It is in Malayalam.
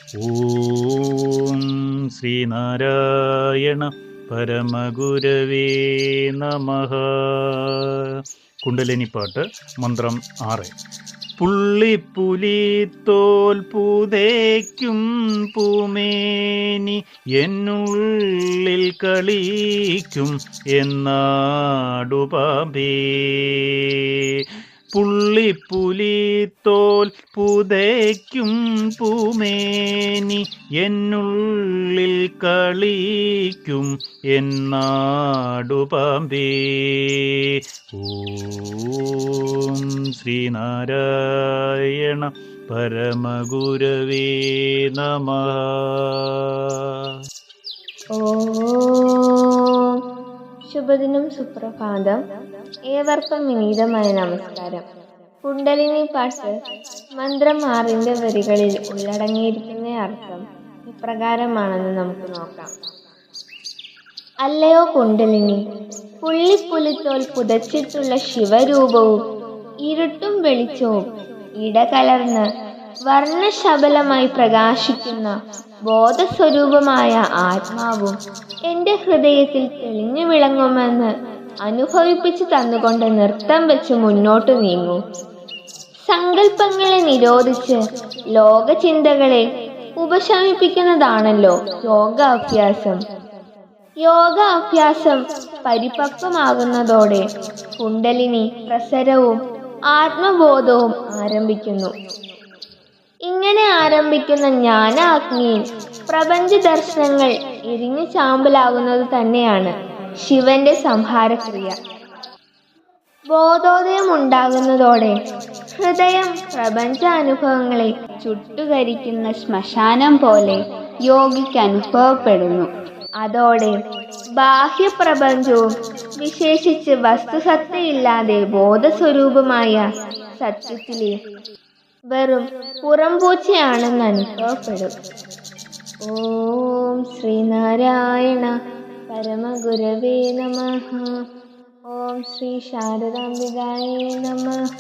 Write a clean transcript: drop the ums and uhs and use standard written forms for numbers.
ഓം ശ്രീനാരായണ പരമഗുരവേ നമഃ. കുണ്ടലിനിപ്പാട്ട് മന്ത്രം 6. പുള്ളിപ്പുലിത്തോൽ പുതയ്ക്കും പൂമേനി എന്നുള്ളിൽ കളിക്കും എന്നാടുപാമ്പേ. പുള്ളിപ്പുലിത്തോൽ പുതയ്ക്കും പൂമേനി എന്നുള്ളിൽ കളിക്കും എന്നാടുപാമ്പേ. ഓം ശ്രീനാരായണ പരമഗുരവേ നമഃ. ശുഭദിനം, സുപ്രഭാതം. ഏവർക്കും വിനീതമായ നമസ്കാരം. കുണ്ടലിനി പാട്ട് മന്ത്രം 6 വരികളിൽ ഉള്ളടങ്ങിയിരിക്കുന്ന അർത്ഥം ഇപ്രകാരമാണെന്ന് നമുക്ക് നോക്കാം. അല്ലയോ കുണ്ടലിനി, പുള്ളിപ്പുലിത്തോൽ പുതച്ചിട്ടുള്ള ശിവരൂപവും ഇരുട്ടും വെളിച്ചവും ഇടകലർന്ന് വർണ്ണശബലമായി പ്രകാശിക്കുന്ന ബോധസ്വരൂപമായ ആത്മാവും എൻ്റെ ഹൃദയത്തിൽ തെളിഞ്ഞു വിളങ്ങുമെന്ന് അനുഭവിപ്പിച്ചു തന്നുകൊണ്ട് നൃത്തം വെച്ച് മുന്നോട്ട് നീങ്ങൂ. സങ്കല്പങ്ങളെ നിരോധിച്ച് ലോകചിന്തകളെ ഉപശമിപ്പിക്കുന്നതാണല്ലോ യോഗാഭ്യാസം. യോഗാഭ്യാസം പരിപക്വമാകുന്നതോടെ കുണ്ടലിനി പ്രസരവും ആത്മബോധവും ആരംഭിക്കുന്നു. ഇങ്ങനെ ആരംഭിക്കുന്ന ജ്ഞാനാഗ്നിയിൽ പ്രപഞ്ച ദർശനങ്ങൾ എരിഞ്ഞു ചാമ്പലാകുന്നത് തന്നെയാണ് ശിവന്റെ സംഹാരക്രിയ. ബോധോദയം ഉണ്ടാകുന്നതോടെ ഹൃദയം പ്രപഞ്ച അനുഭവങ്ങളെ ചുട്ടുകരിക്കുന്ന ശ്മശാനം പോലെ യോഗിക്ക് അനുഭവപ്പെടുന്നു. അതോടെ ബാഹ്യപ്രപഞ്ചവും വിശേഷിച്ച് വസ്തുസത്തയില്ലാതെ ബോധസ്വരൂപമായ സത്യത്തിലെ വെറും പുറംപൂച്ചയാണെന്ന് അനുഭവപ്പെടും. ഓം ശ്രീനാരായണ പരമഗുരവേ നമഃ. ഓം ശ്രീ ശാരദാംബികായേ നമഃ.